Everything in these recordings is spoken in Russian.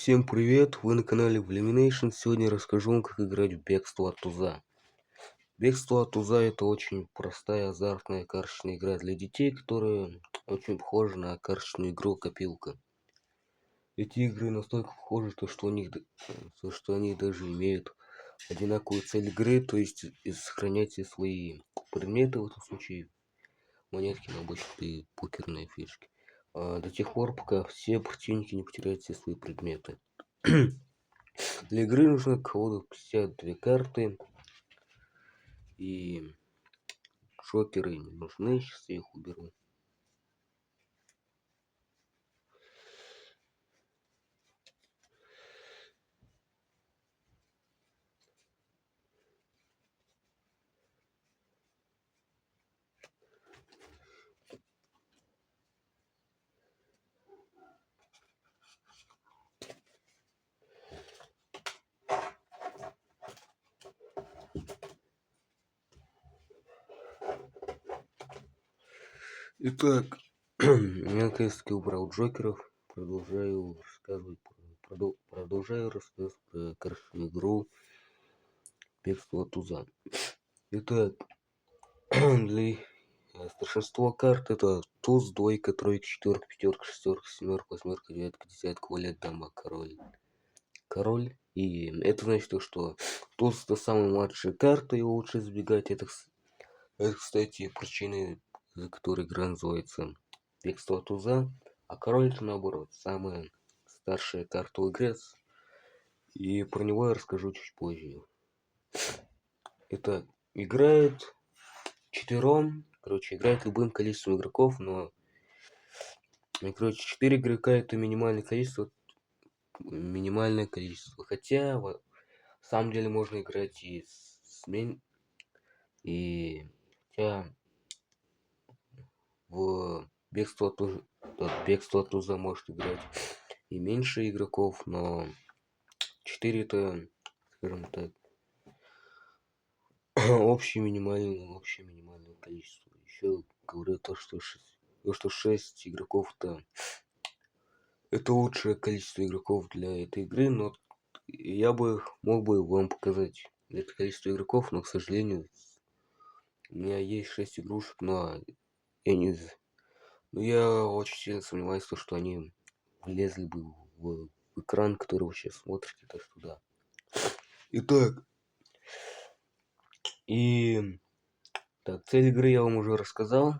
Всем привет! Вы на канале Vlimination. Сегодня расскажу вам, как играть в Бегство от Туза. Бегство от Туза — это очень простая азартная карточная игра для детей, которая очень похожа на карточную игру Копилка. Эти игры настолько похожи, что они даже имеют одинаковую цель игры, то есть сохранять все свои предметы, в этом случае монетки, наборчики и покерные фишки. До тех пор, пока все противники не потеряют все свои предметы. Для игры нужно колоду 52 карты, и шокеры не нужны, сейчас я их уберу. Итак, я наконец-таки убрал джокеров, продолжаю рассказывать про карточную игру Бегство от Туза. Итак, для старшинства карт это туз, двойка, тройка, четверка, пятерка, шестерка, семерка, восьмерка, девятка, десятка, валет, дама, король. И это значит, что туз — это самая младшая карта, его лучше избегать. Это, кстати, причины, за которые игра называется Бегство от Туза. А король — это наоборот, самая старшая карта в игре. И про него я расскажу чуть позже. Это играет четвером, играет любым количеством игроков, но, 4 игрока — это минимальное количество. Хотя, в самом деле, можно играть и хотя в бегство от Туза может играть и меньше игроков, но 4 это, скажем так, общее минимальное количество. Еще говорю то, что 6 игроков это лучшее количество игроков для этой игры, но я мог бы вам показать это количество игроков, но, к сожалению, у меня есть 6 игрушек, но я очень сильно сомневаюсь, что они влезли бы в экран, который вы сейчас смотрите, так что да. Итак, цель игры я вам уже рассказал.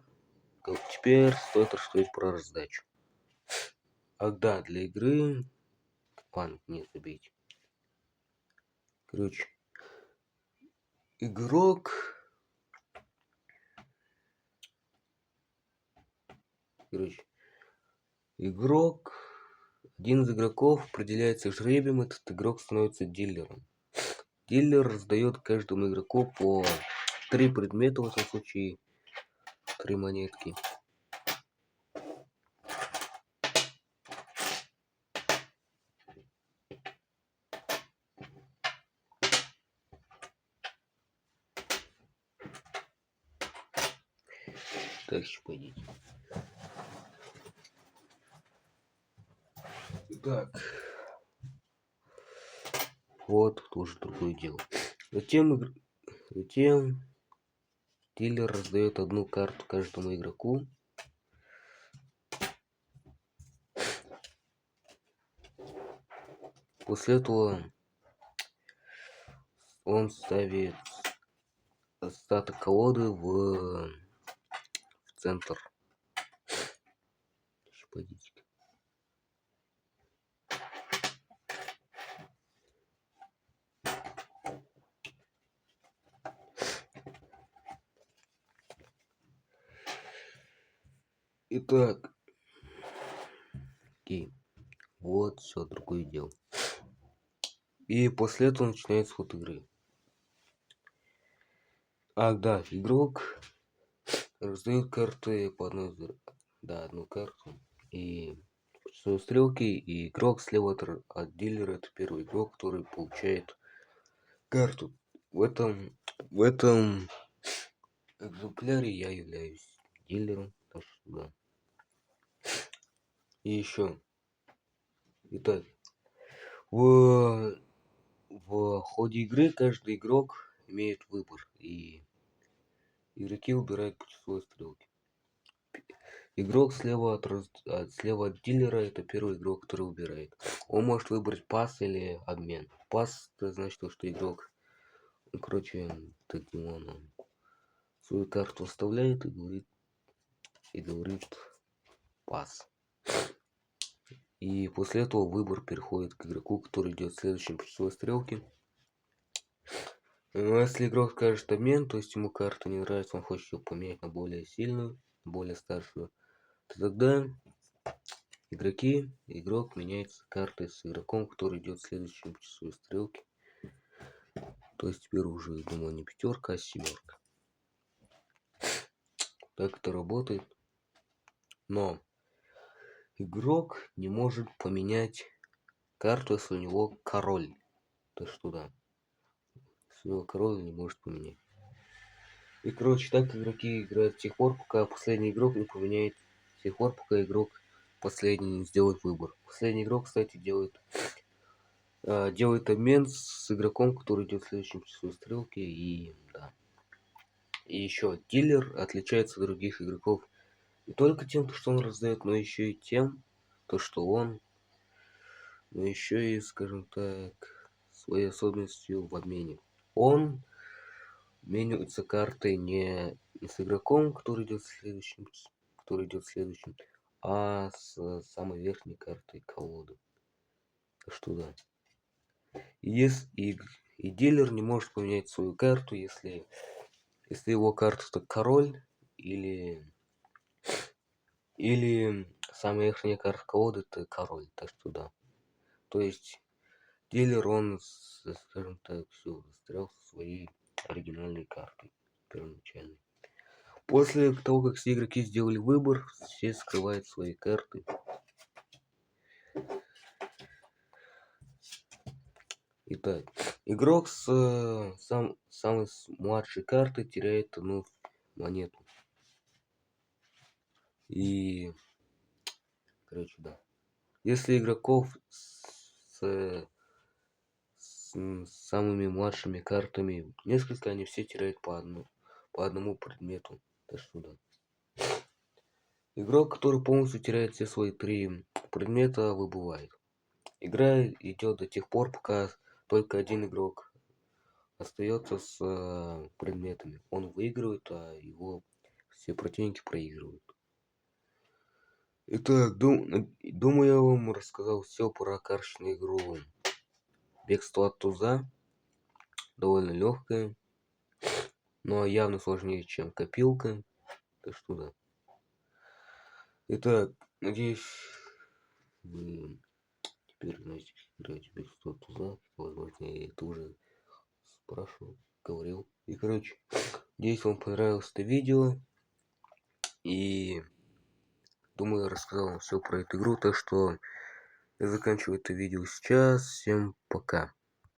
Теперь стоит рассказать про раздачу. Ах да, для игры... Ладно, не забейте. Короче, игрок... Один из игроков определяется жребием, этот игрок становится дилером. Дилер раздает каждому игроку по 3 предмета, в этом случае 3 монетки. Так, еще пойдите. Итак, вот тоже другое дело. Затем дилер раздает одну карту каждому игроку. После этого он ставит остаток колоды в центр. Пойдите. Итак, вот все другое дело. И после этого начинается ход игры. Ах да, игрок раздает карты по одной, одну карту. И стрелки, и игрок слева от дилера — это первый игрок, который получает карту. В этом экземпляре я являюсь дилером. И еще. Итак, В, в ходе игры каждый игрок имеет выбор, и игроки убирают путевой стрелки. Игрок слева от дилера это первый игрок, который убирает. Он может выбрать пас или обмен. Пас это значит, что игрок, ну, короче, он свою карту оставляет и говорит пас. И после этого выбор переходит к игроку, который идет следующим по часовой стрелке. Но если игрок скажет обмен, то есть ему карта не нравится, он хочет ее поменять на более сильную, более старшую, то тогда игрок меняется картой с игроком, который идет следующим по часовой стрелке. То есть теперь уже, думаю, не пятерка, а семерка. Так это работает. Но игрок не может поменять карту, если у него король. То есть туда. Если у него король не может поменять. И, короче, так игроки играют с тех пор, пока последний игрок не поменяет. С тех пор, пока игрок последний не сделает выбор. Последний игрок, кстати, делает обмен с игроком, который идет в следующем часовой стрелке. И да. И еще дилер отличается от других игроков не только тем, что он раздает, но еще и тем, что он, но еще и, скажем так, своей особенностью в обмене. Он обменивается картой не с игроком, который идет следующим, а с самой верхней картой колоды. Так что да. И дилер не может поменять свою карту, если его карта это король или самая верхняя карта колоды это король. Так что да. То есть дилер, он, скажем так, все застрял со своей оригинальной картой первоначальной. После того, как все игроки сделали выбор, все скрывают свои карты. Итак, игрок с самой младшей карты теряет одну монету. И, короче, да. Если игроков с самыми младшими картами несколько, они все теряют по одному предмету. Так что да. Игрок, который полностью теряет все свои 3 предмета, выбывает. Игра идет до тех пор, пока только один игрок остается с предметами. Он выигрывает, а его все противники проигрывают. Итак, думаю, я вам рассказал все про карточную игру Бегство от туза. Довольно легкая, но явно сложнее, чем копилка. Так что да. Итак, надеюсь, вы теперь знаете, как играть в Бегство от туза. Возможно, я это уже спрашивал, говорил. И, короче, надеюсь, вам понравилось это видео. И думаю, я рассказал вам все про эту игру. Так что я заканчиваю это видео сейчас. Всем пока.